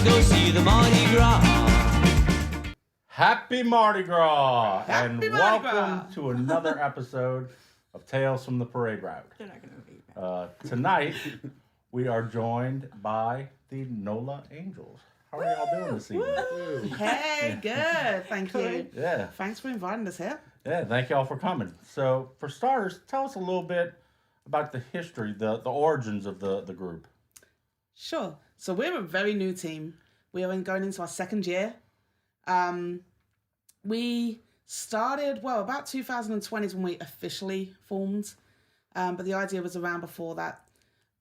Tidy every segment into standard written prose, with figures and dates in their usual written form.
go see the Mardi Gras. Happy Mardi Gras! Happy And Mardi welcome Gras. to another episode of Tales from the Parade Route. They're not going to beat that. Tonight, we are joined by the NOLA Angels. How are y'all doing this evening? Hey, good. Thank you. Yeah, Thanks for inviting us here. yeah, thank y'all for coming. So, for starters, tell us a little bit about the history, the origins of the group. Sure. So we're a very new team. We are going into our second year. We started, about 2020 is when we officially formed. But the idea was around before that.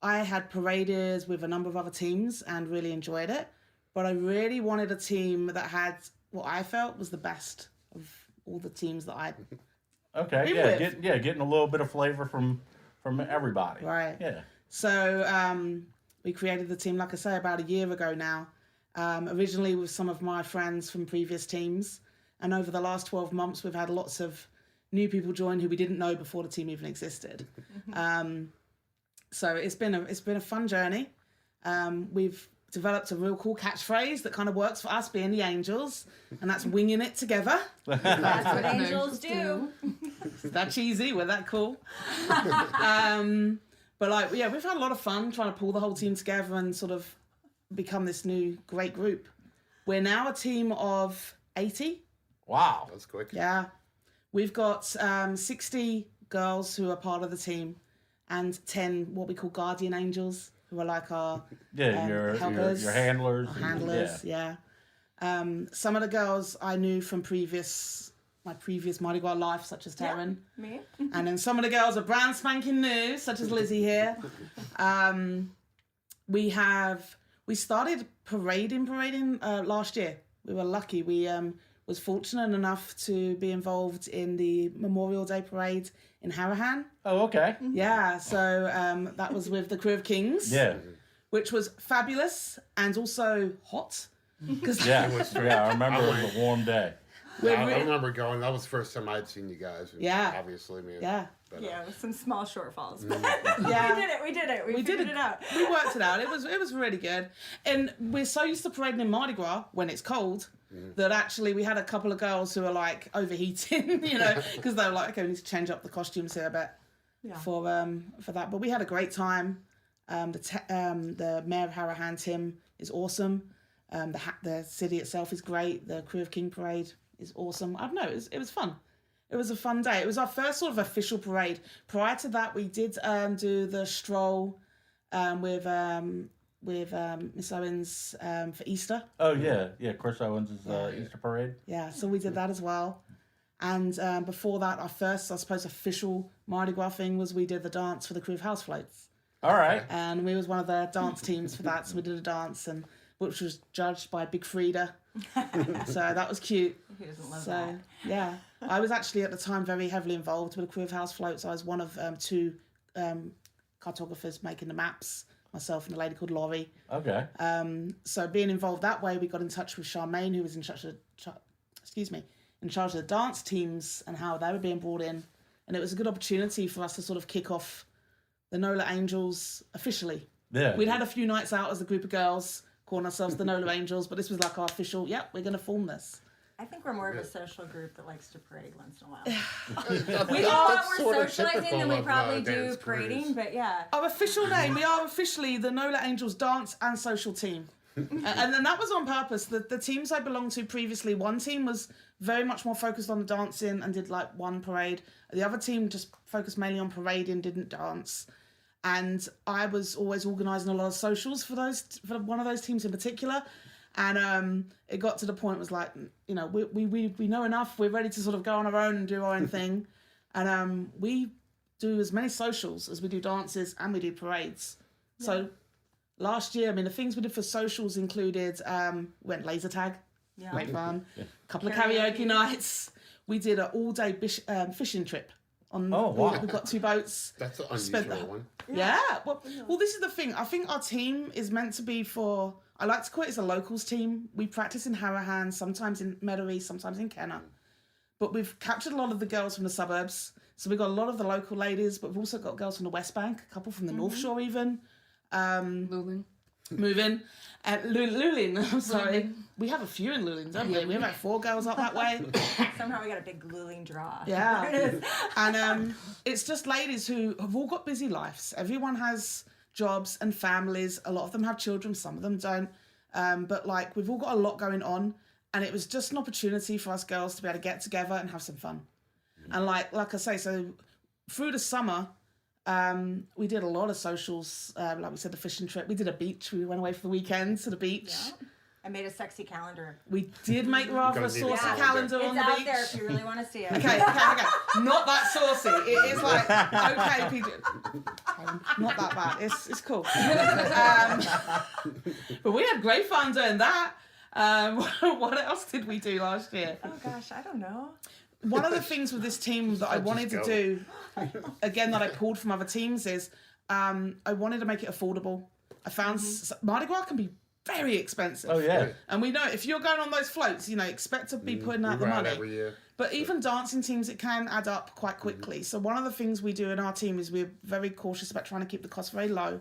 I had paraded with a number of other teams and really enjoyed it. But I really wanted a team that had what I felt was the best of all the teams that I'd Okay, been yeah, with. getting a little bit of flavor from everybody. Right. Yeah. So we created the team, like I say, about a year ago now. Originally with some of my friends from previous teams. And over the last 12 months, we've had lots of new people join who we didn't know before the team even existed. So it's been a fun journey. We've developed a real cool catchphrase that kind of works for us being the Angels, and that's winging it together. That's what angels do. Is that cheesy? We're that cool. But we've had a lot of fun trying to pull the whole team together and sort of become this new great group. We're now a team of 80. Wow. That's quick. Yeah. We've got 60 girls who are part of the team and 10 what we call guardian angels who are like our your helpers, your handlers. our handlers, yeah. Some of the girls I knew from my previous Mardi Gras life, such as Taryn. Me? And then some of the girls are brand spanking new, such as Lizzie here. We started parading last year. We were lucky. We was fortunate enough to be involved in the Memorial Day parade in Harahan. Oh, okay. Yeah, so that was with the Crew of Kings. Yeah. Which was fabulous and also hot. Yeah. I remember it was a warm day. I remember going. That was the first time I'd seen you guys. And Yeah. Obviously, man. Yeah. But, Yeah, with some small shortfalls. But Yeah. we did it. We figured it out. We worked it out. It was really good. And we're so used to parading in Mardi Gras when it's cold that actually we had a couple of girls who were like overheating, because they were like, okay, we need to change up the costumes here a bit for that. But we had a great time. The Mayor of Harahan, Tim, is awesome. The city itself is great. The Crew of King parade is awesome. I don't know. It was fun. It was a fun day. It was our first sort of official parade. Prior to that, we did do the stroll with Miss Owens for Easter. Oh yeah, Chris Owens' Easter parade. Yeah, so we did that as well. And before that, our first, I suppose, official Mardi Gras thing was we did the dance for the Crew of House Floats. All right. And we was one of the dance teams for that, so we did a dance which was judged by Big Frida. So that was cute. Who doesn't love that? Yeah, I was actually at the time very heavily involved with the Crew of House Floats. I was one of two cartographers making the maps, myself and a lady called Laurie. Okay. So being involved that way, we got in touch with Charmaine, who was in charge of the dance teams and how they were being brought in. And it was a good opportunity for us to sort of kick off the NOLA Angels officially. Yeah. We'd had a few nights out as a group of girls, calling ourselves the NOLA Angels, but this was like our official, we're going to form this. I think we're more of a social group that likes to parade once in a while. we We are more socializing than we probably do parading, but yeah. Our official name, we are officially the NOLA Angels Dance and Social Team. And then that was on purpose. The teams I belonged to previously, one team was very much more focused on the dancing and did like one parade. The other team just focused mainly on parading, didn't dance. And I was always organising a lot of socials for one of those teams in particular. And it got to the point was like, we know enough. We're ready to sort of go on our own and do our own thing. And we do as many socials as we do dances and we do parades. Yeah. So last year, the things we did for socials included, went laser tag, great fun, a couple of karaoke nights. We did an all-day fishing trip. Wow. We've got 2 boats. That's an unusual one. Yeah. Well, this is the thing. I think our team is meant to be for... I like to call it as a locals team. We practice in Harahan, sometimes in Meadowy, sometimes in Kenner. But we've captured a lot of the girls from the suburbs. So we've got a lot of the local ladies, but we've also got girls from the West Bank, a couple from the North Shore even. Luling. Move in. Lulin, I'm sorry. We have a few in Lulin, don't we? We have like 4 girls up that way. Somehow we got a big gluing draw. Yeah. There it is. And it's just ladies who have all got busy lives. Everyone has jobs and families. A lot of them have children, some of them don't. But like we've all got a lot going on, and it was just an opportunity for us girls to be able to get together and have some fun. And like I say, so through the summer, we did a lot of socials. Like we said, the fishing trip. We did a beach. We went away for the weekend to the beach. Yeah. I made a sexy calendar. We did make rather a Gonna need a saucy calendar. calendar It's on the out beach. there if you really want to see it. Okay. Not that saucy. It is like, okay, PJ. Not that bad. It's cool. But we had great fun doing that. What else did we do last year? Oh gosh, I don't know. One of the things with this team that I wanted to do, again, that I pulled from other teams is I wanted to make it affordable. I found Mardi Gras can be very expensive. Oh yeah. And we know if you're going on those floats, expect to be putting out the We ride money. every year. But even dancing teams, it can add up quite quickly. So one of the things we do in our team is we're very cautious about trying to keep the cost very low.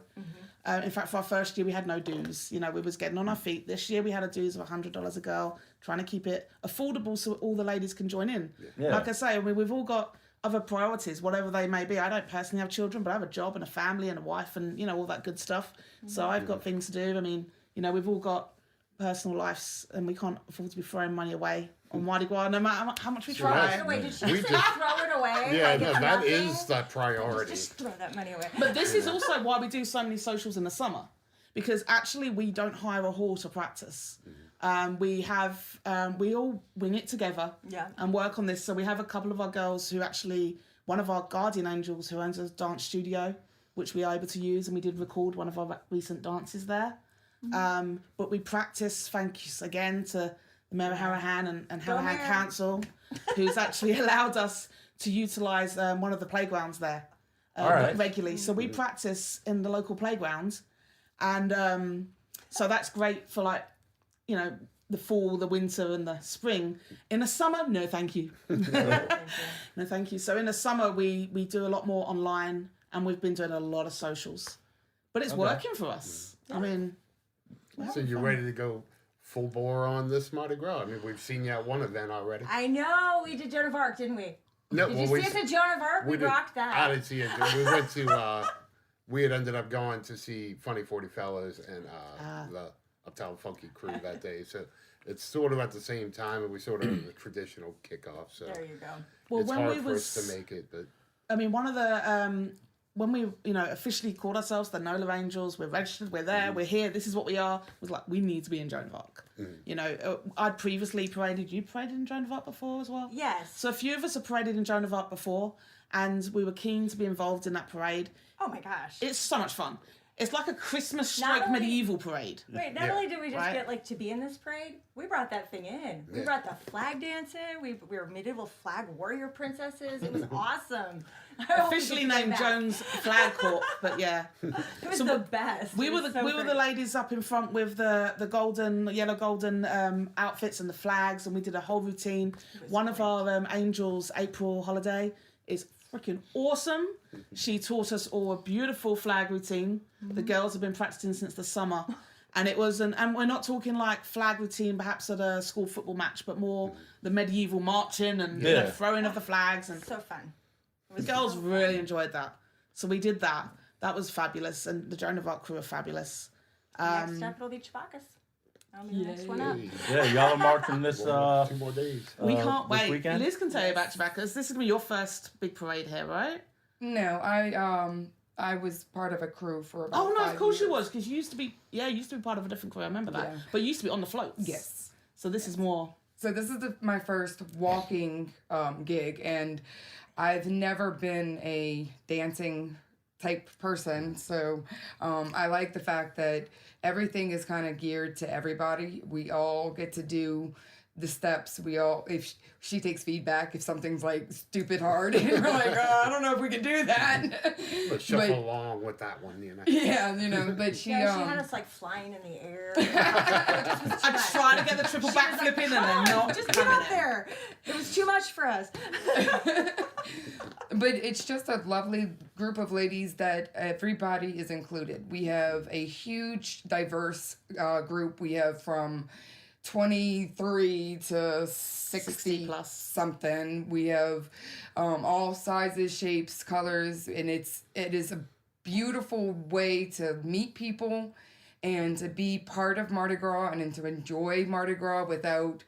In fact, for our first year, we had no dues. We was getting on our feet. This year, we had a dues of $100 a girl, trying to keep it affordable so all the ladies can join in. Yeah. Like I say, we've all got other priorities, whatever they may be. I don't personally have children, but I have a job and a family and a wife and, all that good stuff. So I've got things to do. I mean, we've all got personal lives and we can't afford to be throwing money away on Mardi Gras, no matter how much we try. Wait, did she We say just- throw it away? Yeah, like no, it's that nothing? is the priority. Just throw that money away. But this is also why we do so many socials in the summer, because actually we don't hire a hall to practice. We all wing it together Yeah. and work on this. So we have a couple of our girls who actually, one of our guardian angels who owns a dance studio, which we are able to use, and we did record one of our recent dances there. But we practice, thank you again to the Mayor of Harahan and Harahan Mayor. Council, who's actually allowed us to utilise one of the playgrounds there All right. regularly. So we practice in the local playgrounds. And so that's great for the fall, the winter and the spring. In the summer, no thank you. No thank you. So in the summer, we do a lot more online and we've been doing a lot of socials. But it's working for us. I mean... So you're ready to go full bore on this Mardi Gras? I mean, we've seen you at one event already. I know. We did Joan of Arc, didn't we? No, Did you see us at Joan of Arc? We did- rocked that. I didn't see it. We went to. We had ended up going to see Funny 40 Fellas and the Uptown Funky Crew that day. So it's sort of at the same time, and we sort of have a traditional kickoff. So There you go. Well, it's when hard we for was... us to make it, but I mean, one of the when we officially called ourselves the NOLA Angels, we're registered, we're there, we're here, this is what we are. Was like we need to be in Joan of Arc. I'd previously paraded. You paraded in Joan of Arc before as well. Yes. So a few of us have paraded in Joan of Arc before, and we were keen to be involved in that parade. Oh my gosh. It's so much fun. It's like a Christmas Not stroke only- medieval parade. Wait, not Yeah. only did we just Right. get to be in this parade, we brought that thing in. We Yeah. brought the flag dance in. We were medieval flag warrior princesses. It was awesome. I hope we Officially get to go named back. Joan's Flag Corps, but yeah. It was So the best. We It were was the so we were the great. ladies up in front with the yellow golden outfits and the flags, and we did a whole routine. One of our angels, April Holiday, is freaking awesome. She taught us all a beautiful flag routine. The girls have been practicing since the summer. And it was and we're not talking like flag routine perhaps at a school football match, but more the medieval marching and throwing of the flags, and So fun. It the was girls so fun. really enjoyed that. So we did that. That was fabulous, and the Joan of Arc crew are fabulous. Next up, it'll be Chewbacca's. I'll be the next one up. Yeah, y'all are marching this 2 more days. We can't this wait. weekend? Liz can tell you about Chewbacca's. This is gonna be your first big parade here, right? No, I was part of a crew for about Oh no, of 5 course you years. was, because you used to be part of a different crew. I remember that. Yeah. But you used to be on the floats. Yes. So this is more. So this is my first walking gig, and I've never been a dancing type person. So I like the fact that everything is kind of geared to everybody. We all get to do the steps, we all, if she takes feedback, if something's like stupid hard, and we're like, I don't know if we can do that. But shuffle along with that one, you know. Yeah, but she, She had us like flying in the air. I tried to get the triple backflip in and then not just get coming up in. there. It was too much for us. But it's just a lovely group of ladies that everybody is included. We have a huge, diverse group. We have from 23 to 60 plus something. We have all sizes, shapes, colors, and it is a beautiful way to meet people and to be part of Mardi Gras and to enjoy Mardi Gras without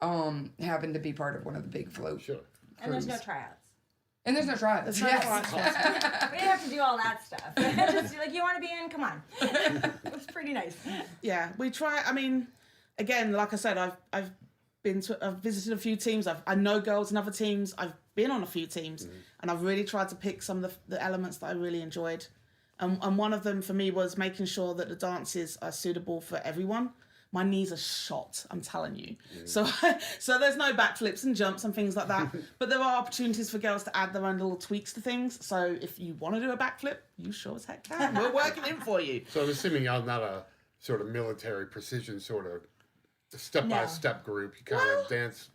having to be part of one of the big float. Sure. And there's no crews. tryouts. And there's no tryouts. There's no Yes. tryouts. We didn't have to do all that stuff. Just like, you want to be in? Come on. It was pretty nice. Yeah, we try. I mean, again, like I said, I've visited a few teams. I know girls in other teams. I've been on a few teams, and I've really tried to pick some of the elements that I really enjoyed. And one of them for me was making sure that the dances are suitable for everyone. My knees are shot, I'm telling you. So there's no backflips and jumps and things like that. But there are opportunities for girls to add their own little tweaks to things. So if you want to do a backflip, you sure as heck can. We're working in for you. So I'm assuming y'all not a sort of military precision sort of step-by-step group. You kind of dance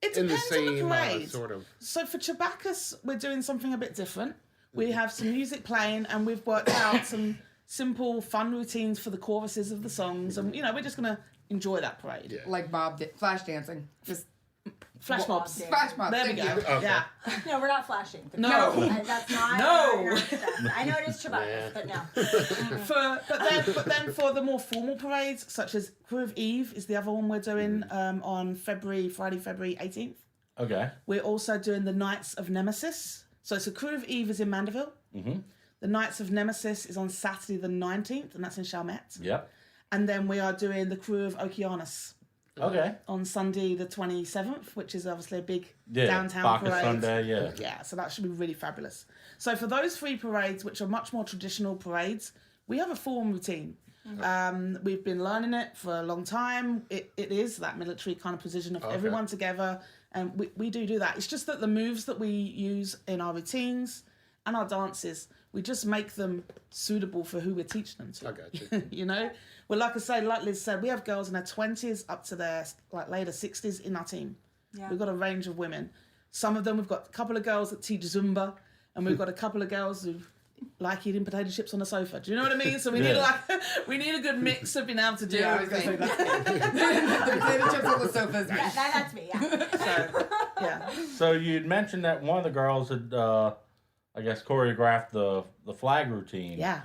It in the depends on the same parade. sort of... So for Chewbacca's, we're doing something a bit different. We have some music playing, and we've worked out some simple, fun routines for the choruses of the songs, and we're just gonna enjoy that parade. Yeah. Like flash dancing. Just Flash mobs. dancing. flash mob. There we Thank go. you. Okay. Yeah. No, we're not flashing. No. That's not. No. our stuff. I know it is Chewbacca, but no. But then for the more formal parades, such as Crew of Eve is the other one we're doing on Friday, February 18th. Okay. We're also doing the Knights of Nemesis. So Crew of Eve is in Mandeville. Mm-hmm. The Knights of Nemesis is on Saturday the 19th, and that's in Chalmette. Yep. And then we are doing the Crew of Okeanos Okay. on Sunday the 27th, which is obviously a big Yeah. downtown Bacchus parade. Sunday, yeah. Yeah, so that should be really fabulous. So for those three parades, which are much more traditional parades, we have a form routine. We've been learning it for a long time. It is that military kind of precision of everyone together, and we do that. It's just that the moves that we use in our routines and our dances, we just make them suitable for who we're teaching them to. I got you. Well, like I say, like Liz said, we have girls in their 20s up to their later 60s in our team. Yeah. We've got a range of women. Some of them, we've got a couple of girls that teach Zumba, and we've got a couple of girls who like eating potato chips on the sofa. Do you know what I mean? So we need we need a good mix of being able to do Yeah, I was gonna say everything. The potato chips on the sofas. That's me, yeah. So, yeah. So you'd mentioned that one of the girls had, I guess, choreographed the flag routine. Yeah.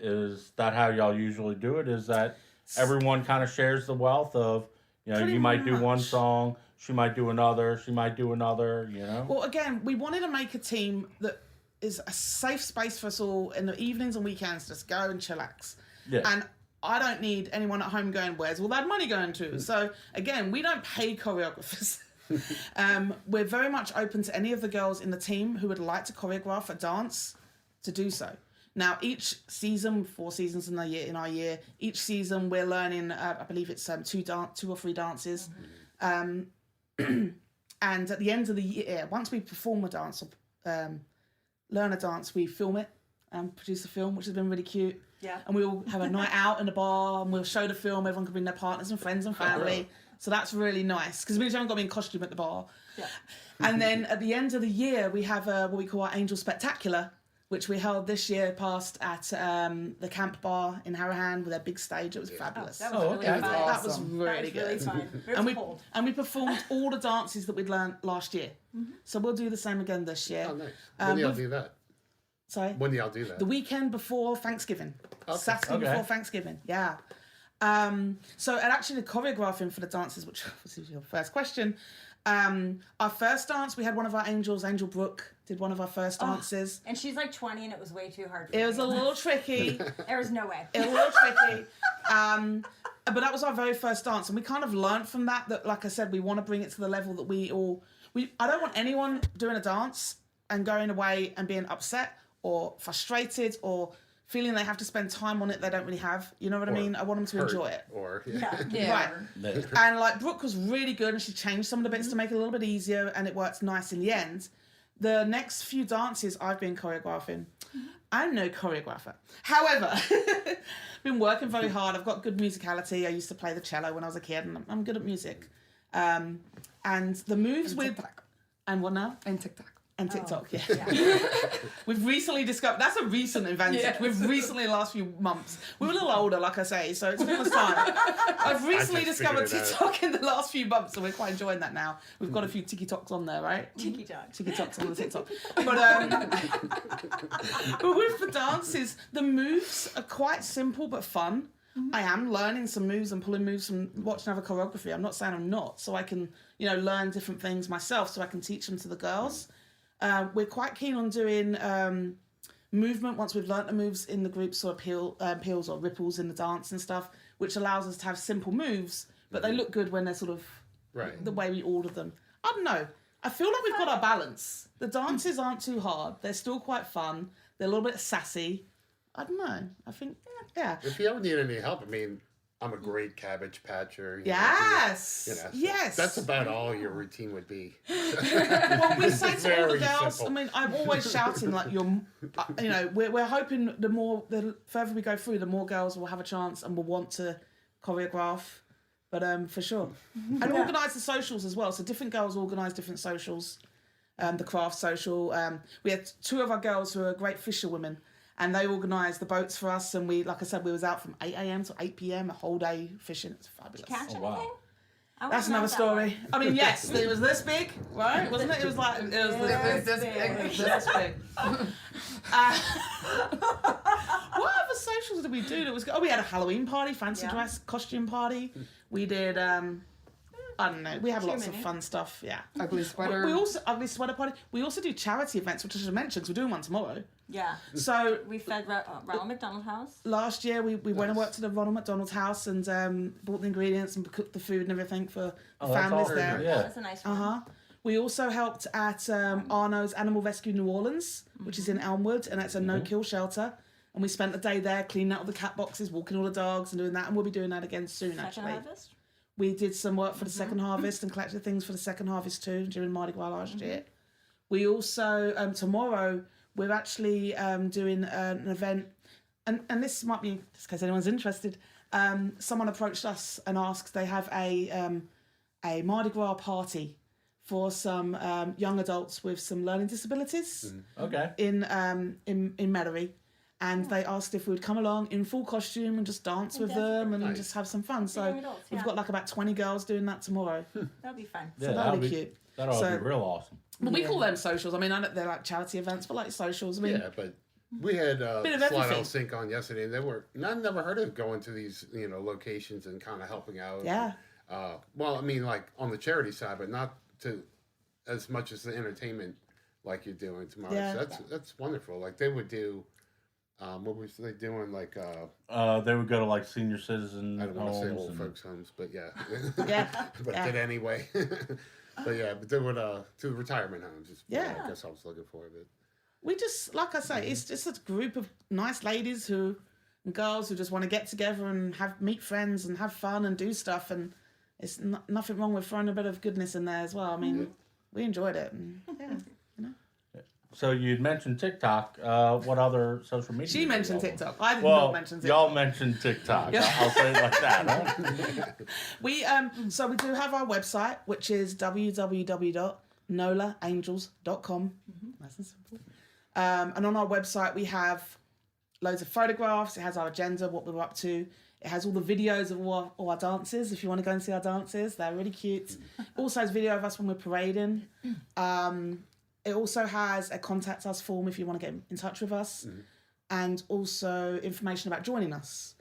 Is that how y'all usually do it? Is that everyone kind of shares the wealth of, Pretty you might do one much. song, she might do another, she might do another, Well, again, we wanted to make a team that is a safe space for us all in the evenings and weekends. Just go and chillax. Yeah. And I don't need anyone at home going, where's all that money going to? So again, we don't pay choreographers. We're very much open to any of the girls in the team who would like to choreograph a dance to do so. Now, each season, 4 seasons in our year, each season we're learning, I believe it's 2 or 3 dances. And at the end of the year, once we perform a dance or learn a dance, we film it and produce a film, which has been really cute. Yeah. And we'll have a night out in a bar and we'll show the film. Everyone can bring their partners and friends and family. really? So that's really nice because we haven't got to be in costume at the bar. Yeah. And then at the end of the year, we have what we call our Angel Spectacular, which we held this year past at the Camp Bar in Harrowhand with their big stage. It was fabulous. That was Oh, really okay. fun. That was Awesome. really That was really good. fun. It And was cold. we performed all the dances that we'd learned last year. So we'll do the same again this year. Oh, nice. When do y'all we've- do that? Sorry? When do y'all do that? The weekend before Thanksgiving. Okay. Saturday Okay. before Thanksgiving. Yeah. So and actually the choreographing for the dances, which was your first question. Our first dance, we had one of our angels, Angel Brooke, did one of our first dances. And she's like 20 and it was way too hard for It was me. a little tricky. There was no way. It was a little tricky. But that was our very first dance. And we kind of learned from that, like I said, we want to bring it to the level that I don't want anyone doing a dance and going away and being upset or frustrated or feeling they have to spend time on it they don't really have. You know what I Or mean? I want them to hurt, enjoy it. Or Yeah. Right. That- And like Brooke was really good and she changed some of the bits to make it a little bit easier and it worked nice in the end. The next few dances I've been choreographing. I'm no choreographer. However, been working very hard. I've got good musicality. I used to play the cello when I was a kid and I'm good at music. And the moves And with... TikTok. And what now? And TikTok. And TikTok, yeah. Yeah. We've recently discovered, that's a recent invention. Yes. We've recently, in the last few months, we're a little older, like I say, so it's almost time. I've recently just discovered figured it out. TikTok in the last few months, so we're quite enjoying that now. We've got a few TikToks on there, right? Tiki talk. TikToks on the TikTok. But, but with the dances, the moves are quite simple but fun. I am learning some moves and pulling moves from watching other choreography. I'm not saying I'm not, so I can, learn different things myself so I can teach them to the girls. We're quite keen on doing movement once we've learnt the moves in the groups, or peels or ripples in the dance and stuff, which allows us to have simple moves, but they look good when they're sort of right. the way we order them. I don't know. I feel like we've got our balance. The dances aren't too hard. They're still quite fun. They're a little bit sassy. I don't know. I think, yeah. If you ever need any help, I mean, I'm a great cabbage patcher. Yes. So Yes. That's about all your routine would be. Well, we say to all the Very girls. simple. I mean, I'm always shouting like we're hoping the further we go through, the more girls will have a chance and will want to choreograph. But for sure, and organise the socials as well. So different girls organise different socials. The craft social. We had 2 of our girls who are great fisherwomen. And they organised the boats for us, and we, like I said, we was out from 8 a.m. to 8 p.m. a whole day fishing. It's fabulous. Catch Oh, wow. anything? I That's wanna know another that story. one. I mean, yes, it was this big, right? Wasn't it? It was like It was this big. What other socials did we do? That was we had a Halloween party, fancy Yeah. dress costume party. We did. I don't know. We have Too lots of many. fun stuff. Yeah. Ugly sweater. We also ugly sweater party. We also do charity events, which I should mention because we're doing one tomorrow. Yeah. So We fed Ronald McDonald House. last year we went and Nice. worked to the Ronald McDonald's house and bought the ingredients and cooked the food and everything for the Oh, that's families awesome. there. Yeah. That's a nice one. Uh-huh. We also helped at Arno's Animal Rescue New Orleans, which is in Elmwood, and it's a no-kill shelter. And we spent a day there cleaning out all the cat boxes, walking all the dogs and doing that. And we'll be doing that again soon, Second actually. harvest. We did some work for the second harvest and collected things for the second harvest too during Mardi Gras last year. We also, tomorrow, we're actually doing an event, and this might be, just in case anyone's interested, someone approached us and asked, they have a Mardi Gras party for some young adults with some learning disabilities Okay. in Metairie. And they asked if we would come along in full costume and just dance with them and Nice. just have some fun. So young adults, we've yeah. got like about 20 girls doing that tomorrow. That'll be fun. Yeah, So that'll be cute. That'll So- be real awesome. But we call them socials. I mean, I know they're like charity events, but like socials. I mean, Yeah, but we had Bit of Slide everything. Out Sync on yesterday, and I've never heard of going to these, locations and kind of helping out. yeah. Well, I mean, like on the charity side, but not to as much as the entertainment like you're doing tomorrow. Yeah. So that's wonderful. Like they would do, what was they doing? Like They would go to like senior citizen I don't want to say homes. old and- folks' homes, but yeah, Yeah. but Yeah. did anyway. But they would to retirement homes. Is what Yeah. I guess I was looking for. But We just, like I say, it's just a group of nice ladies and girls who just want to get together and meet friends and have fun and do stuff. And it's nothing wrong with throwing a bit of goodness in there as well. I mean, we enjoyed it. And, yeah. So you'd mentioned TikTok. What other social media? She do you mentioned love? TikTok. I did Well, not mention TikTok. y'all mentioned TikTok. I'll say it like that. Huh? We so we do have our website, which is www.nolaangels.com. Nice and simple. And on our website we have loads of photographs. It has our agenda, what we're up to. It has all the videos of all our dances. If you want to go and see our dances, they're really cute. Also has video of us when we're parading. It also has a contact us form if you want to get in touch with us, and also information about joining us.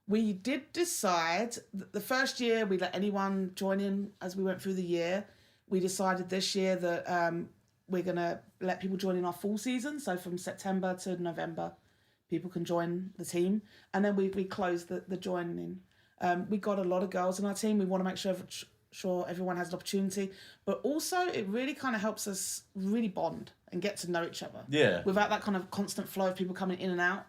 We did decide that the first year we let anyone join in as we went through the year. We decided this year that we're going to let people join in our full season. So from September to November, people can join the team. And then we closed the joining. We got a lot of girls in our team. We want to make sure everyone has an opportunity. But also it really kind of helps us really bond and get to know each other. Yeah. Without that kind of constant flow of people coming in and out.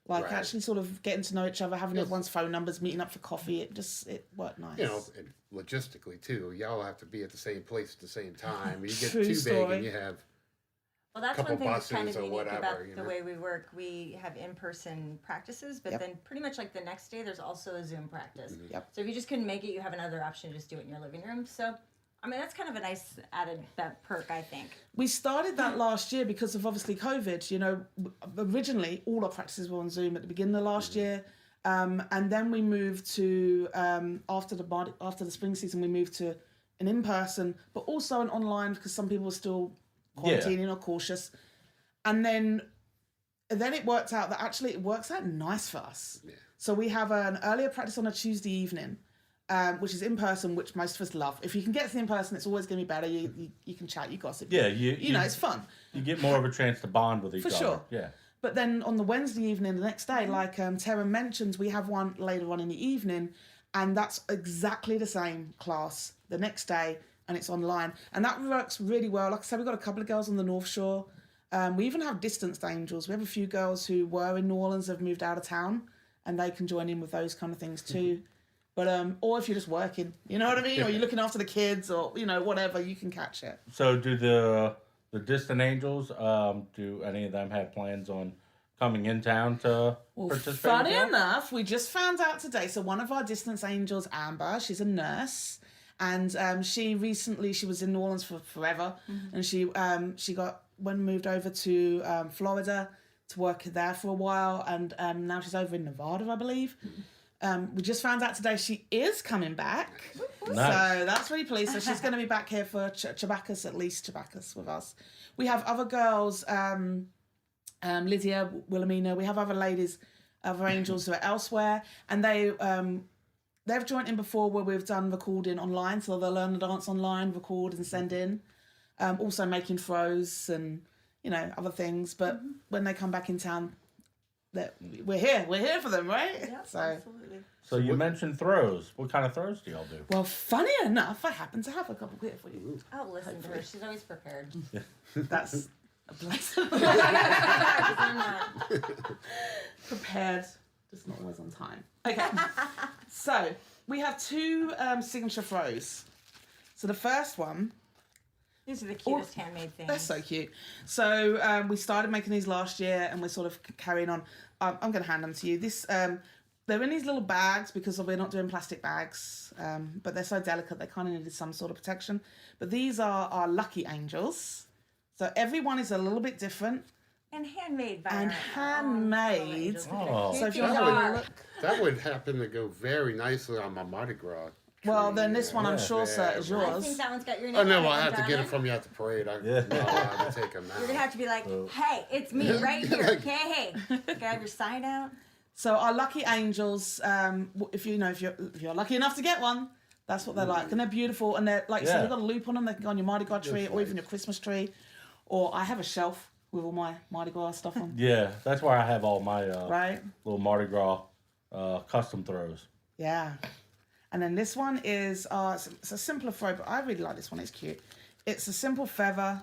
Like Right. actually sort of getting to know each other, having everyone's phone numbers, meeting up for coffee. It worked nice. You know, and logistically too, y'all have to be at the same place at the same time. You get True too story. big and you have Well, that's couple one thing that's kind of buses or unique whatever, about you the know? way we work. We have in-person practices, but Yep. then pretty much like the next day, there's also a Zoom practice. Yep. So if you just couldn't make it, you have another option to just do it in your living room. So, I mean, that's kind of a nice added perk, I think. We started that last year because of obviously COVID. You know, originally all our practices were on Zoom at the beginning of last year, and then we moved to after the spring season, we moved to an in-person, but also an online because some people were still quarantining or cautious. And then it worked out that actually it works out nice for us. Yeah. So we have an earlier practice on a Tuesday evening, which is in person, which most of us love. If you can get to the in person, it's always going to be better. You can chat, you gossip. Yeah, you know, it's fun. You get more of a chance to bond with each For other. sure. Yeah. But then on the Wednesday evening, the next day, like Tara mentioned, we have one later on in the evening, and that's exactly the same class the next day, and it's online. And that works really well. Like I said, we've got a couple of girls on the North Shore. We even have distanced angels. We have a few girls who were in New Orleans, have moved out of town, and they can join in with those kind of things too. But or if you're just working, you know what I mean, or you're looking after the kids, or you know whatever, you can catch it. So do the distant angels? Do any of them have plans on coming in town to participate? Funny as well? enough, we just found out today. So one of our distance angels, Amber, she's a nurse, and she was in New Orleans for forever, and she moved over to Florida to work there for a while, and now she's over in Nevada, I believe. We just found out today she is coming back. Nice. So that's really pleased. So she's going to be back here for Chabacas, at least Chabacas with us. We have other girls, Lydia, Wilhelmina. We have other ladies, other angels who are elsewhere, and they've joined in before where we've done recording online, so they'll learn the dance online, record and send in. Also making throws and you know other things. But when they come back in town, we're here for them, right? Yeah, So. absolutely. So you mentioned throws. What kind of throws do y'all do? Well, funny enough, I happen to have a couple here for you. Oh, listen to her. She's always prepared. That's a blessing. Because I'm not. Prepared, just not always on time. Okay, so we have two signature throws. So the first one, These are the cutest handmade things. they're so cute. So we started making these last year, and we're sort of carrying on. I'm going to hand them to you. They're in these little bags because we're not doing plastic bags, but they're so delicate they kind of needed some sort of protection. But these are our lucky angels. So every one is a little bit different. And handmade by And our handmade. own angels. Look at Oh. how So cute if you're these having a are. look, that would happen to go very nicely on my Mardi Gras. well, tree, then this one I'm Yeah. sure, sir, is Yeah. I yours. think that one's got your name Oh no, on it, well, I have to get darling. it from you at the parade. I'm Yeah. not allowed to take them out. You're gonna have to be like, hey, it's me right here. Okay, hey, can I have your sign out? So our lucky angels, if you're lucky enough to get one, that's what they're like, and they're beautiful, and they're like you said, Yeah. they've got a loop on them. They can go on your Mardi Gras tree, That's or even nice. your Christmas tree, or I have a shelf with all my Mardi Gras stuff on. Yeah, that's where I have all my Right? little Mardi Gras custom throws. Yeah. And then this one is it's a simpler throw, but I really like this one. It's cute. It's a simple feather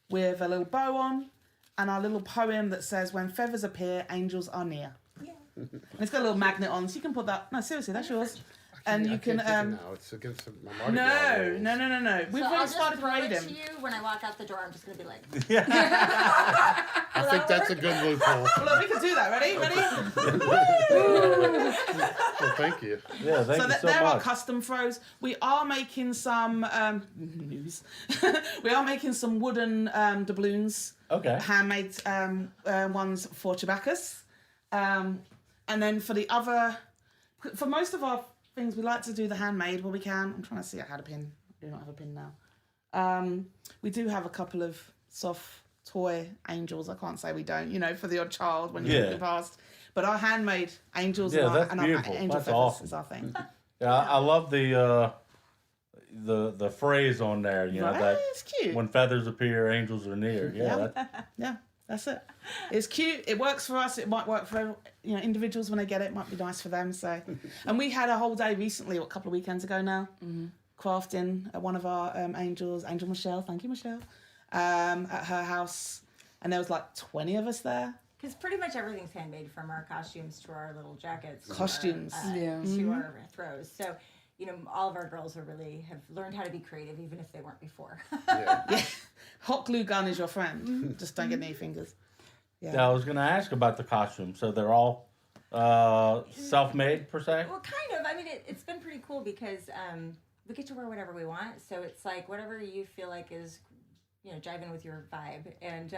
with a little bow on, and our little poem that says, "When feathers appear, angels are near." Yeah. And it's got a little magnet on, so you can put that. No, seriously, that's yours. And you I can can't take it now. It's against my Mardi Gras no. rules. We've So I'll already just started throw it to parading. you when I walk out the door. I'm just gonna be like, I think that's a good loophole. Well, look, we can do that. Ready? Well, thank you. Yeah, thank So you so there are much. custom throws. We are making some news. We are making some wooden doubloons, Okay. handmade ones for Chabacas. And then for most of our things, we like to do the handmade where we can. I'm trying to see. I had a pin. I do not have a pin now. We do have a couple of soft toy angels. I can't say we don't. You know, for the odd child when you're Yeah. walking past. But our handmade angels Yeah, and our, that's and our beautiful. angel That's feathers awesome. is our thing. Yeah, I love the phrase on there. You know Right? that It's cute. when feathers appear, angels are near. Yeah, Yeah. that- Yeah, that's it. It's cute. It works for us. It might work for individuals when they get it. It might be nice for them. So, and we had a whole day recently, a couple of weekends ago now, crafting at one of our angels, Angel Michelle. Thank you, Michelle. At her house, and there was like 20 of us there. because pretty much everything's handmade, from our costumes to our little jackets. Costumes. To our throws. So, all of our girls have learned how to be creative, even if they weren't before. Yeah. Hot glue gun is your friend. Just don't get any fingers. Yeah, I was going to ask about the costumes. So they're all self-made per se? Well, kind of. I mean, it's been pretty cool because we get to wear whatever we want. So it's like whatever you feel like is, jiving with your vibe, and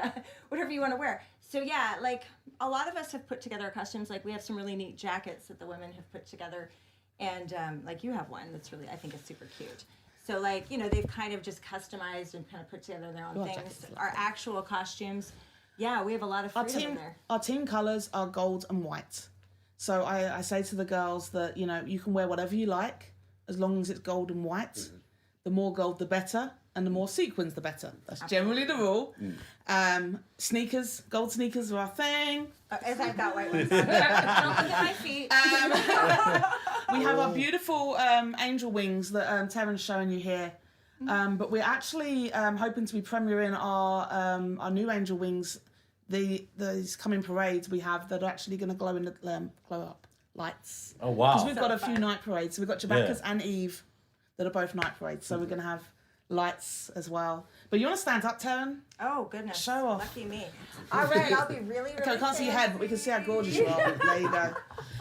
whatever you want to wear. So yeah, like a lot of us have put together costumes. Like we have some really neat jackets that the women have put together, and like you have one that's really, I think, is super cute. So like, they've kind of just customized and kind of put together their own things. Our actual costumes, yeah, we have a lot of freedom in there. Our team colours are gold and white. So I say to the girls that, you can wear whatever you like as long as it's gold and white. Mm-hmm. The more gold, the better. And the more sequins, the better. That's generally the rule. Sneakers, gold sneakers are our thing. As I've got white ones on. Don't look at my feet. We have our beautiful angel wings that Taryn's showing you here. But we're actually hoping to be premiering our new angel wings. These coming parades we have that are actually going to glow in the glow up lights. Oh, wow. Because we've got a few night parades. So we've got Chewbacca's and Eve that are both night parades. So we're going to have lights as well. But you want to stand up, Taryn? Oh, goodness. Show off. Lucky me. All right, I'll be really, really Okay, we can't see your head, but we can see how gorgeous you are. There you go.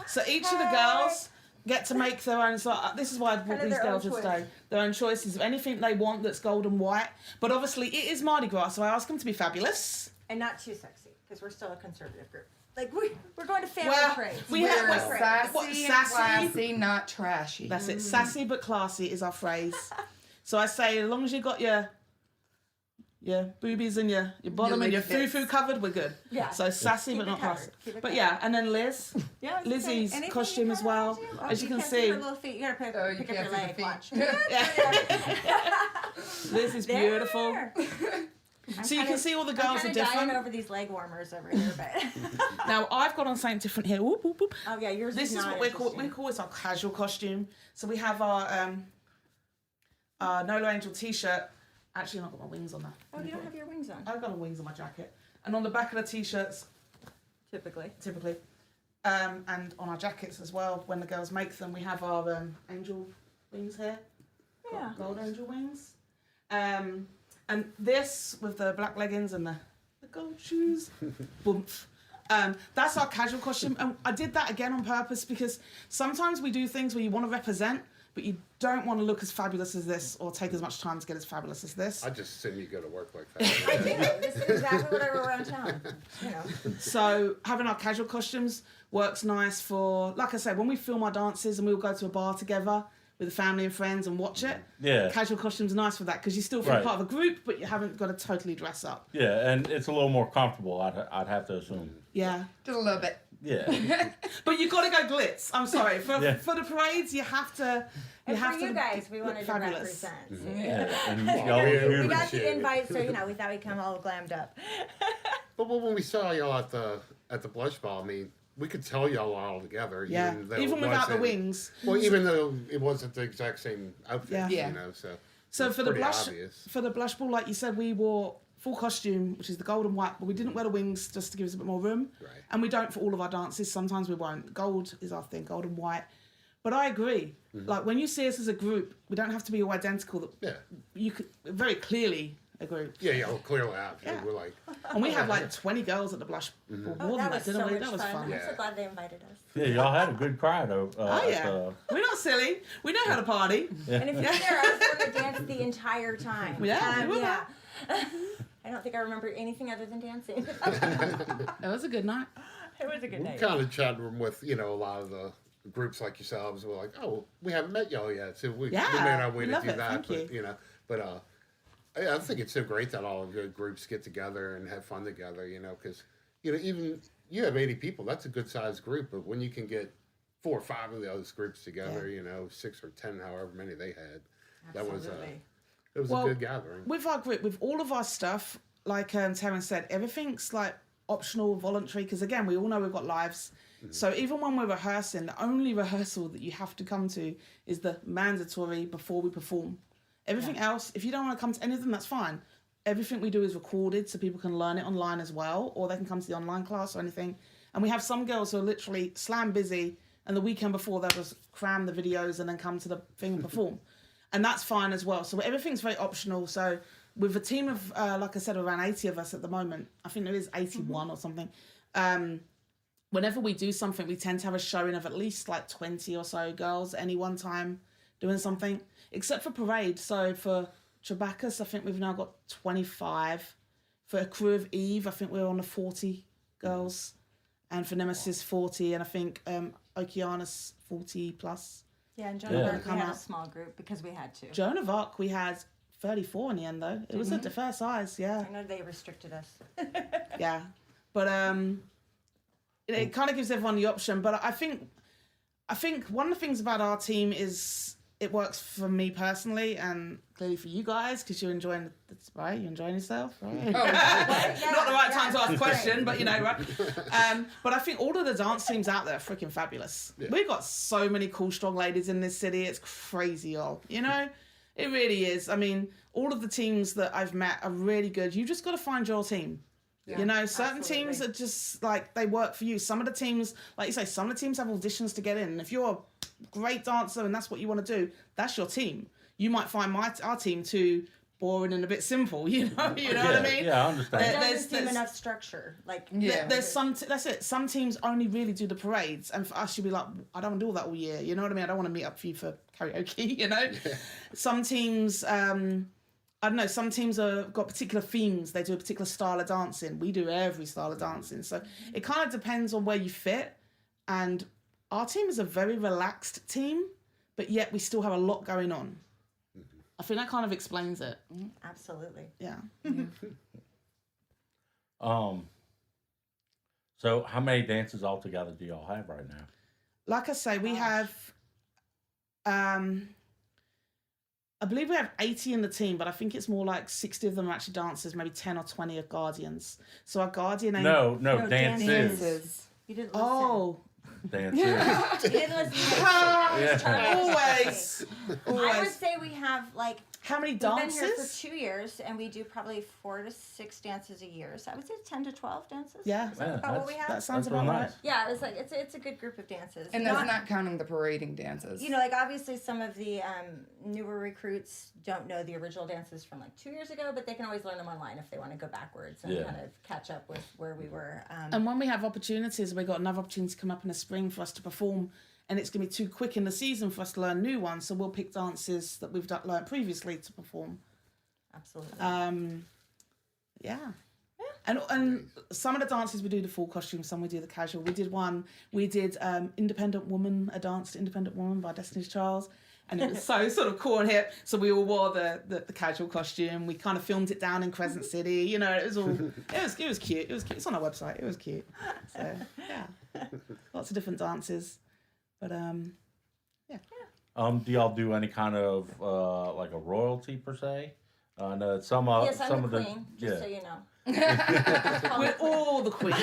So each of the girls get to make their own. So this is why I brought these girls today. Their own choices of anything they want that's gold and white. But obviously, it is Mardi Gras, so I ask them to be fabulous. And not too sexy, because we're still a conservative group. Like, we're going to family parades. We're sassy and sassy, classy, not trashy. That's it. Sassy but classy is our phrase. So I say, as long as you got your boobies and your bottom and your foo-foo covered, we're good. Yeah. So sassy Keep but it not covered. classy. Keep it But covered. yeah, and then Liz. Yeah, Lizzie's anything costume you as kinda well. wanna do? Oh, As you can can't see. her little feet. You gotta you pick up can't your see the leg. feet. Watch. Liz is beautiful. There. So you can see all the girls are I'm different. dying over these leg warmers over here, but Now I've got on something different here. Whoop, whoop, whoop. oh yeah, yours This is not what we interesting. call this our casual costume. So we have our NOLA Angel t-shirt. Actually, I've not got my wings on that. Oh, you don't have your wings on. I've got the wings on my jacket. And on the back of the t-shirts, Typically. and on our jackets as well, when the girls make them, we have our angel wings here. Yeah. Gold angel wings. And this, with the black leggings and the gold shoes, boomph. That's our casual costume. And I did that again on purpose because sometimes we do things where you want to represent, but you don't want to look as fabulous as this or take as much time to get as fabulous as this. I just assume you go to work like I that. do. This is exactly what I wear around town. So having our casual costumes works nice for, like I said, when we film our dances and we'll go to a bar together with the family and friends and watch it. Yeah. Casual costumes are nice for that because you still feel Right. part of a group, but you haven't got to totally dress up. Yeah, and it's a little more comfortable, I'd have to assume. Yeah. Just a little bit. Yeah. But you got to go glitz. I'm sorry. For Yeah. for the parades, you have to. And have for to you guys, we look wanted to fabulous. represent. Yeah. And Yeah. y'all We look We beautiful. got Appreciate the it. invite, so we thought we'd come all glammed up. But when we saw y'all at the blush ball, I mean, we could tell y'all were all together. Yeah. though Even it without the wasn't- wings. Well, even though it wasn't the exact same outfit, Yeah. Yeah. you know, so. So it's for the pretty blush, obvious. for the blush ball, like you said, we wore full costume, which is the gold and white, but we didn't wear the wings just to give us a bit more room. Right. And we don't for all of our dances. Sometimes we won't. Gold is our thing, gold and white. But I agree. Mm-hmm. Like when you see us as a group, we don't have to be all identical. That Yeah. you could very clearly a group. Yeah, well, clearly out. Yeah. We're like, And we had like 20 girls at the blush ball. Mm-hmm. More than that, was didn't so we? much That was fun. I'm so Yeah. glad they invited us. Yeah, y'all had a good crowd. Oh yeah, we're not silly. We know how to party. And if you're there, I was going to dance the entire time. Yeah, we were yeah. I don't think I remember anything other than dancing. That was a good night. It was a good we night. kind of chatted with, a lot of the groups like yourselves. We're like, oh, we haven't met y'all yet, so we made our way we to love do it. that. Thank But, but I think it's so great that all of your groups get together and have fun together, because, even you have 80 people, that's a good sized group, but when you can get 4 or 5 of those groups together, 6 or 10, however many they had, that was Absolutely. it was Well, a good gathering. With our group, with all of our stuff, like Taryn said, everything's like optional, voluntary, because again, we all know we've got lives. So even when we're rehearsing, the only rehearsal that you have to come to is the mandatory before we perform. Everything else, if you don't want to come to any of them, that's fine. everything we do is recorded so people can learn it online as well, or they can come to the online class or anything. And we have some girls who are literally slam busy, and the weekend before they'll just cram the videos and then come to the thing and perform. And that's fine as well. So everything's very optional. So with a team of, like I said, around 80 of us at the moment, I think there is 81 or something. Whenever we do something, we tend to have a showing of at least like 20 or so girls at any one time doing something, except for parade. So for Trebacus, I think we've now got 25. For a crew of Eve, I think we're on the 40 girls. And for Nemesis, 40. And I think Okeanos, 40 plus. Yeah, and Joan of Arc, we had a small group because we had to. Joan of Arc, we had 34 in the end, though. It was a fair size, yeah. I know they restricted us. Yeah. But it kind of gives everyone the option. But I think one of the things about our team is it works for me personally and clearly for you guys because you're enjoying it, right? You're enjoying yourself, right? Oh, Not the right time to ask a question, but you know, right? But I think all of the dance teams out there are freaking fabulous. Yeah. We've got so many cool, strong ladies in this city. It's crazy, y'all. You know, it really is. I mean, all of the teams that I've met are really good. You just got to find your team. Yeah, you know, certain teams are just like they work for you. Some of the teams, like you say, some of the teams have auditions to get in. And if you're a great dancer and that's what you want to do, that's your team. You might find our team too boring and a bit simple. You know what I mean? Yeah, I understand. It doesn't seem enough structure. Like there's that's it. Some teams only really do the parades, and for us, you'd be like, I don't want to do all that all year. You know what I mean? I don't want to meet up for you for karaoke. You know, some teams. I don't know, some teams have got particular themes. They do a particular style of dancing. We do every style of dancing. So it kind of depends on where you fit. And our team is a very relaxed team, but yet we still have a lot going on. I think that kind of explains it. Absolutely. Yeah. So how many dances altogether do y'all have right now? Like I say, we have... I believe we have 80 in the team, but I think it's more like 60 of them are actually dancers, maybe 10 or 20 are guardians. So our guardian... No, dances. You didn't listen. Oh. Dances. You didn't listen. Always. I would say we have like... How many We've dances? been here for 2 years, and we do probably 4 to 6 dances a year. So I would say 10 to 12 dances. Yeah. Is that about what we have? That sounds That's about real right. nice. Yeah, it's like it's a good group of dances. And that's not counting the parading dances. You know, like obviously some of the newer recruits don't know the original dances from like 2 years ago, but they can always learn them online if they want to go backwards and kind of catch up with where we were. And when we have opportunities, we've got another opportunity to come up in the spring for us to perform, and it's going to be too quick in the season for us to learn new ones, so we'll pick dances that we've learned previously to perform. Absolutely. Yeah. And some of the dances we do the full costume, some we do the casual. We did Independent Woman, a dance to Independent Woman by Destiny's Child. And it was so sort of cool and hip. So we all wore the casual costume. We kind of filmed it down in Crescent City. You know, it was cute. It was cute. It's on our website. It was cute. So yeah. Lots of different dances. But yeah. Do y'all do any kind of like a royalty per se? No, yes, some I'm of the the queen, just so you know. We're all the queens.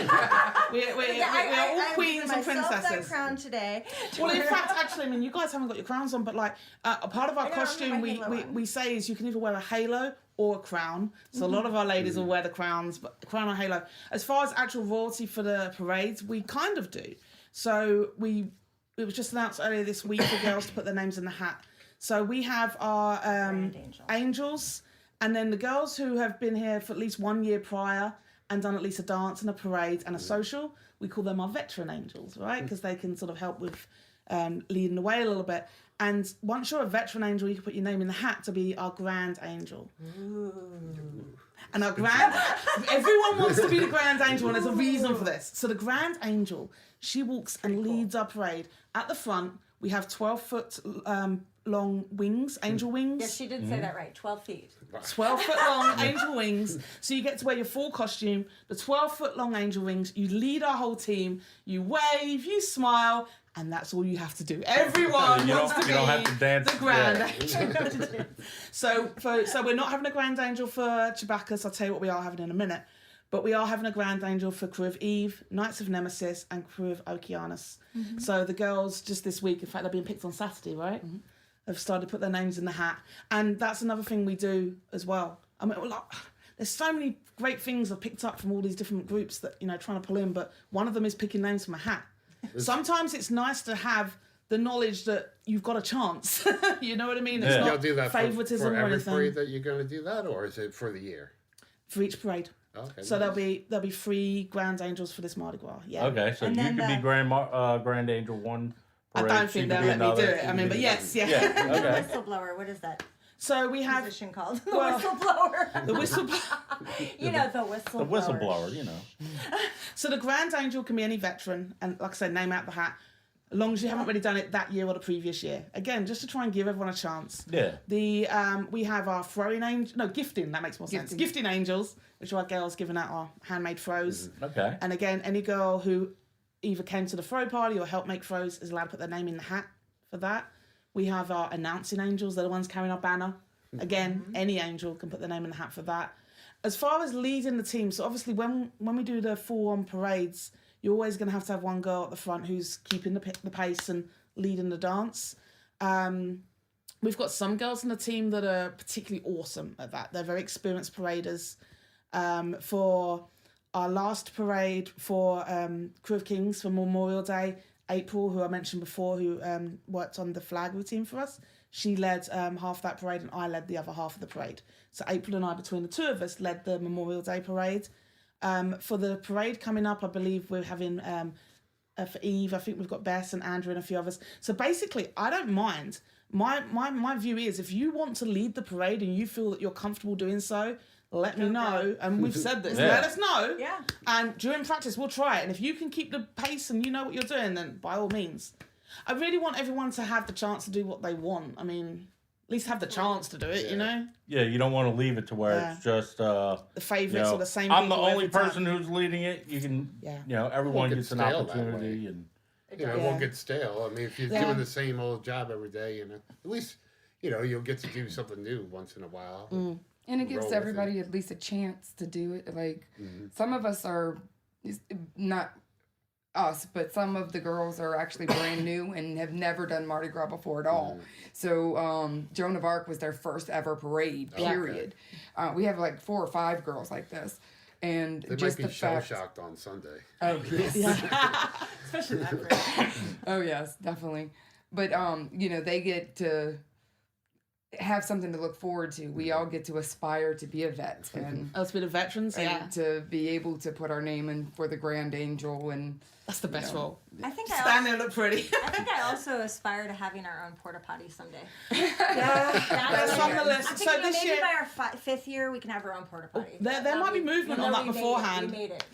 We're all queens and princesses. That crown today. Well, in fact, actually, I mean, you guys haven't got your crowns on, but like a part of our costume, we say is you can either wear a halo or a crown. So a lot of our ladies will wear the crowns, but the crown or halo. As far as actual royalty for the parades, we kind of do. So it was just announced earlier this week for girls to put their names in the hat. So we have our angels. And then the girls who have been here for at least 1 year prior and done at least a dance and a parade and a social, we call them our veteran angels, right? Because they can sort of help with leading the way a little bit. And once you're a veteran angel, you can put your name in the hat to be our grand angel. Ooh. And our everyone wants to be the grand angel, and there's a reason for this. So the grand angel, she walks and leads our parade. At the front, we have 12-foot long wings, angel wings. Yes, she did say that right. 12 feet. 12-foot long angel wings. So you get to wear your full costume, the 12-foot long angel wings. You lead our whole team. You wave, you smile, and that's all you have to do. Everyone wants to be the grand angel. So we're not having a grand angel for Trebacus. I'll tell you what we are having in a minute. But we are having a grand angel for crew of Eve, Knights of Nemesis, and crew of Okeanos. Mm-hmm. So the girls just this week, in fact, they're being picked on Saturday, right? Mm-hmm. Have started to put their names in the hat. And that's another thing we do as well. I mean, there's so many great things I've picked up from all these different groups that, trying to pull in, but one of them is picking names from a hat. Sometimes it's nice to have the knowledge that you've got a chance. You know what I mean? It's Yeah. not You'll do that favoritism for or every anything. parade that you're going to do that, or is it for the year? For each parade. Okay. So nice. there'll be 3 Grand Angels for this Mardi Gras. Yeah. Okay, so And you then could be the- Grand Angel one. I parade, don't she think could they'll be let me do another. it. I mean, but yes, yeah. Yeah. The Okay. whistleblower, what is that So we have position called? The well, whistleblower. the whistle. You know, the whistleblower. The whistleblower, you know. So the Grand Angel can be any veteran, and like I said, name out the hat, as long as you haven't really done it that year or the previous year. Again, just to try and give everyone a chance. Yeah. The we have our gifting. That makes more sense. Gifting angels, which are our girls giving out our handmade throws. Okay. And again, any girl who either came to the throw party or helped make throws is allowed to put their name in the hat for that. We have our announcing angels. They're the ones carrying our banner. Again, any angel can put their name in the hat for that. As far as leading the team, so obviously when we do the full-on parades, you're always going to have one girl at the front who's keeping the pace and leading the dance. We've got some girls in the team that are particularly awesome at that. They're very experienced paraders. For our last parade for Crew of Kings for Memorial Day, April, who I mentioned before, who worked on the flag routine for us, she led half that parade and I led the other half of the parade. So April and I, between the two of us, led the Memorial Day parade. For the parade coming up, I believe we're having, for Eve, I think we've got Bess and Andrew and a few others. So basically, I don't mind. My view is, if you want to lead the parade and you feel that you're comfortable doing so, let me know. And we've said this. Yeah. Let us know. Yeah. And during practice, we'll try it. And if you can keep the pace and you know what you're doing, then by all means. I really want everyone to have the chance to do what they want. I mean, at least have the chance to do it, you know? Yeah, you don't want to leave it to where it's just The favourites or the same I'm the people only every time. person who's leading it. You can, Yeah. everyone get gets an stale that opportunity, way. and You know, it won't get stale. I mean, if you're Yeah. doing the same old job every day, at least, you'll get to do something new once in a while. Mm. And it Roll gives with everybody at least a chance to do it. Like, some of us are, not us, but some of the girls are actually brand new and have never done Mardi Gras before at all. So Joan of Arc was their first ever parade, period. We have like 4 or 5 girls like this. And They just might be the fact, shell-shocked on Sunday. oh yes, Especially that parade. oh yes, definitely. But they get to have something to look forward to. We all get to aspire to be a vet and Us with the veterans, yeah. to be able to put our name in for the Grand Angel, and That's the best role. I think Stand there and look pretty. I think I also aspire to having our own porta potty someday. That's on the list. I'm So thinking this maybe year, by our 5th year we can have our own porta potty. there might be movement on that beforehand. We made it.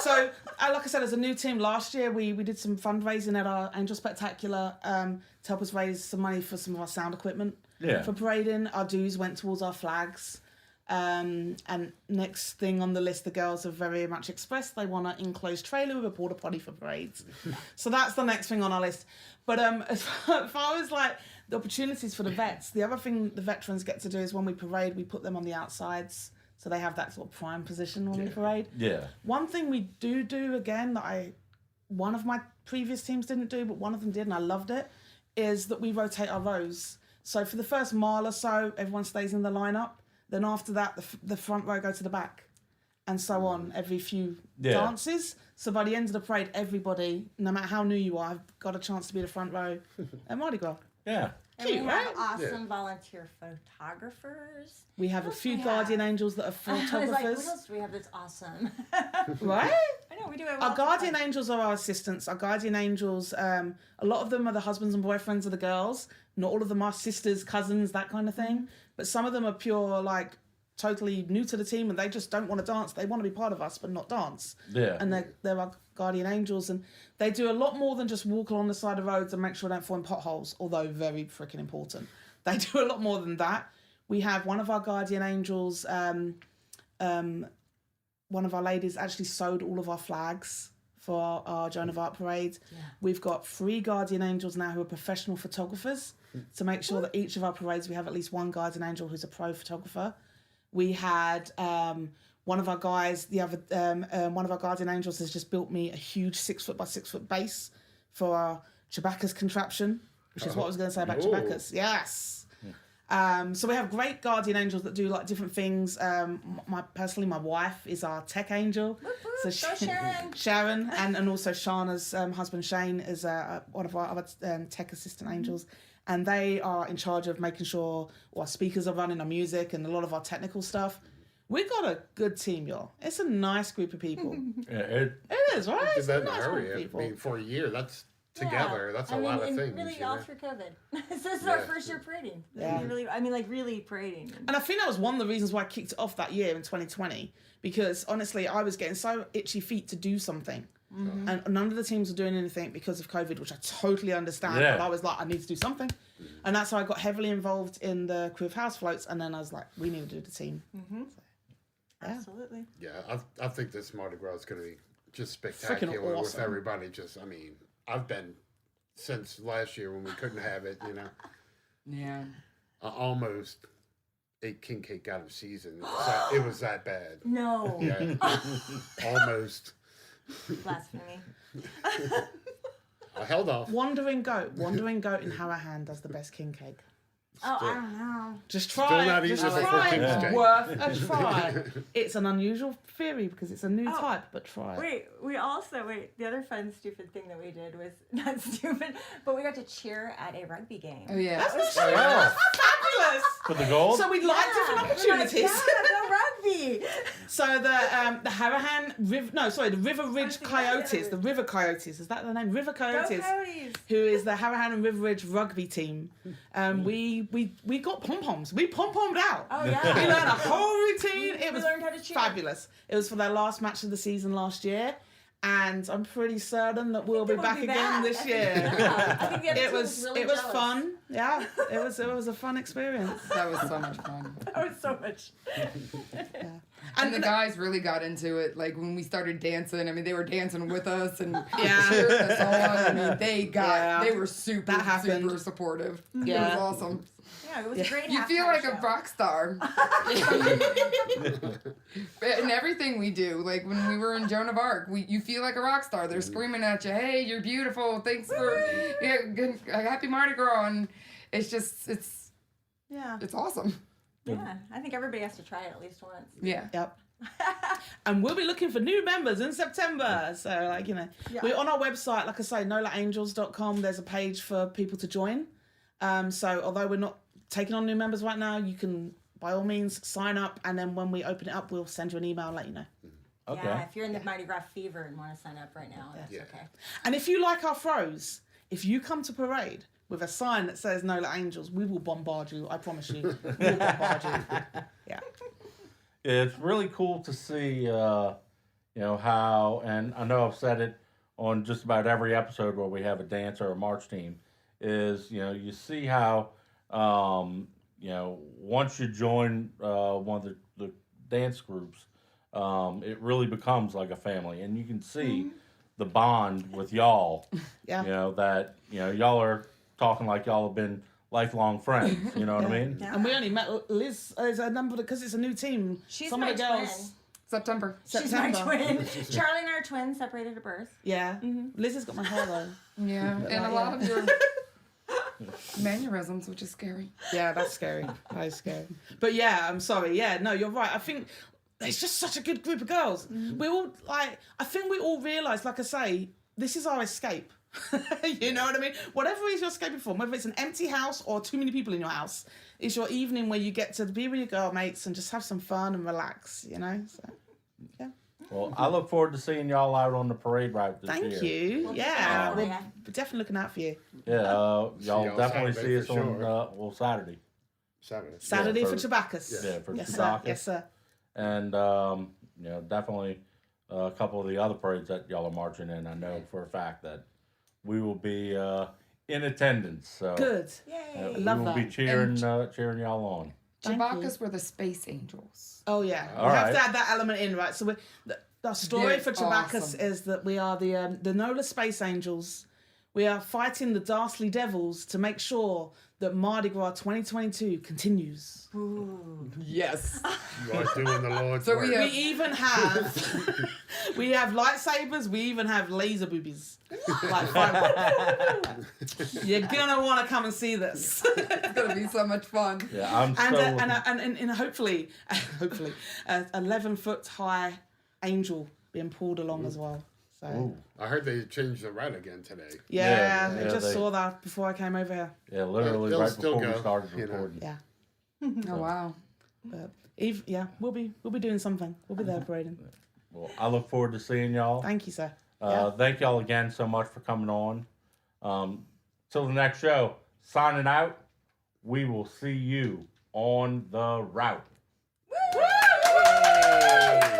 so like I said, as a new team last year, we did some fundraising at our Angel Spectacular to help us raise some money for some of our sound equipment for parading. Our dues went towards our flags. And next thing on the list, the girls have very much expressed they want an enclosed trailer with a porta potty for parades. So that's the next thing on our list. But as far as like the opportunities for the vets, the other thing the veterans get to do is when we parade, we put them on the outsides, so they have that sort of prime position when we parade. yeah, One thing we do again that one of my previous teams didn't do, but one of them did, and I loved it, is that we rotate our rows. So for the first mile or so, everyone stays in the lineup. Then after that, the front row go to the back, and so on every few dances. So by the end of the parade, everybody, no matter how new you are, have got a chance to be the front row at Mardi Gras. yeah. And we Cute, have right? awesome volunteer photographers. We have a else few we guardian have? angels that are I was like, photographers. what else do we have that's awesome? Right? I know, we do have Our lots of guardian fun. angels are our assistants. Our guardian angels, a lot of them are the husbands and boyfriends of the girls. Not all of them are sisters, cousins, that kind of thing. But some of them are pure, like, totally new to the team and they just don't want to dance. They want to be part of us, but not dance. Yeah. And they're our guardian angels. And they do a lot more than just walk along the side of roads and make sure they don't fall in potholes, although very freaking important. They do a lot more than that. We have one of our guardian angels, one of our ladies actually sewed all of our flags for our Joan of Arc parade. Yeah. We've got 3 guardian angels now who are professional photographers to make sure that each of our parades we have at least one guardian angel who's a pro photographer. We had one of our guys, one of our guardian angels has just built me a huge 6-foot by 6-foot base for our Chewbacca's contraption, which is what I was going to say about Ooh. Chewbacca's. Yes. So we have great guardian angels that do like different things. My wife is our tech angel. So Go Sharon. Sharon, and also Shana's husband Shane is one of our other tech assistant angels. And they are in charge of making sure our speakers are running, our music, and a lot of our technical stuff. We got a good team, y'all. It's a nice group of people. Yeah, It is, right? Did It's that a in a nice group of hurry. I people. mean, for a year, that's Yeah. together. That's a lot of and things. Really, you all know? through COVID. So this is our Yeah. first year parading. Yeah. Really, really parading. And I think that was one of the reasons why I kicked it off that year in 2020. Because honestly, I was getting so itchy feet to do something. Mm-hmm. And none of the teams were doing anything because of COVID, which I totally understand. Yeah. But I was like, I need to do something. And that's how I got heavily involved in the crew of house floats. And then I was like, we need to do the team. Mm-hmm. So, yeah. Absolutely. Yeah, I think this Mardi Gras is going to be just spectacular with awesome. everybody. I mean, I've been since last year when we couldn't have it, you know. Yeah. I almost ate king cake out of season. It was that bad. No. Yeah, almost. Blasphemy. I held off. Wandering Goat in Harahan does the best king cake. Oh, I don't know. Just Still try not it. Just eating it try before it. King's It's Day. worth a try. It's an unusual theory because it's a new Oh. type, but try it. Wait, the other fun, stupid thing that we did was not stupid, but we got to cheer at a rugby game. Oh yeah. That's Oh, yeah. fabulous. For the gold? So we'd like different opportunities. We're like, yeah, go rugby. So the Harahan the River Ridge Oh, Coyotes, the River Coyotes, is that the name? River Go Coyotes, Coyotes. who is the Harahan and River Ridge rugby team. We got pom-poms. We pom-pommed out. Oh We yeah. learned a whole routine. It We was learned how to cheer. fabulous. It was for their last match of the season last year. And I'm pretty certain that we'll be We'll back be again back. this I think- year. yeah. I think the other It team was really it was jealous. fun. Yeah, it was a fun experience. That was so much fun. That was so much. And the guys really got into it. Like when we started dancing, I mean, they were dancing with us and Yeah. cheering us on. I mean, they were super, That happened. super supportive. Yeah. It was awesome. Yeah, it was a great. You feel halftime like show. a rock star. In everything we do, like when we were in Joan of Arc, you feel like a rock star. They're screaming at you, "Hey, you're beautiful! Thanks for happy Mardi Gras!" And it's just Yeah. it's awesome. Yeah. I think everybody has to try it at least once. Yeah. Yep. And we'll be looking for new members in September. So, like, Yeah. we're on our website, like I say, NOLAangels.com. There's a page for people to join. So, although we're not taking on new members right now, you can, by all means, sign up. And then when we open it up, we'll send you an email and let you know. Okay. Yeah, if you're in the Mardi Gras fever and want to sign up right now, that's Yeah. okay. And if you like our throws, if you come to parade with a sign that says NOLA Angels, we will bombard you. I promise you. We will bombard you. Yeah. It's really cool to see, how, and I know I've said it on just about every episode where we have a dance or a march team, is, you see how, once you join one of the dance groups, it really becomes like a family. And you can see the bond with y'all, Yeah. that, y'all are talking like y'all have been lifelong friends, you know what I mean? Yeah. And we only met Liz as a number because it's a new team. She's Some my of the girls. twin. September. She's my twin. Charlie and I are twins, separated at birth. Yeah. Liz has got my hair though. Yeah. And a lot of your mannerisms, which is scary. Yeah, that's scary. That is scary. But yeah, I'm sorry. Yeah, no, you're right. I think it's just such a good group of girls. We all I think we all realise, like I say, this is our escape. You know what I mean? Whatever it is you're escaping from, whether it's an empty house or too many people in your house, it's your evening where you get to be with your girl mates and just have some fun and relax, So, yeah. Well, I look forward to seeing y'all out on the parade route this Thank year. you. Well, Yeah, oh, we're yeah. definitely looking out for you. Yeah, y'all y'all definitely Saturday see us for on sure. Saturday. Saturday. Saturday for- for Chewbacca's. Yeah, for yes, Chewbacca's. sir. Yes, sir. And definitely a couple of the other parades that y'all are marching in. I know for a fact that we will be in attendance. So Good. Yay. we love will be that. cheering y'all on. Thank Chewbacca's were the space angels. Oh yeah, All we have to right. add that element in, right? So the story They're for Chewbacca's awesome. is that we are the NOLA Space Angels. We are fighting the Darsley Devils to make sure that Mardi Gras 2022 continues. Yes. You are doing the Lord's So work. we We even have we have lightsabers. We even have laser boobies. Like, you're gonna want to come and see this. It's gonna be so much fun. Yeah, I'm and so. and hopefully 11-foot high angel being pulled along as well. So Ooh. I heard they changed the red again today. yeah, Yeah, I just they- saw that before I came over here. Yeah, literally They'll right still before we go, started you know. recording. Yeah, Oh wow. but we'll be doing something. We'll be there parading. Well, I look forward to seeing y'all. Thank you, sir. Thank y'all again so much for coming on. Till the next show, signing out. We will see you on the route. Hey.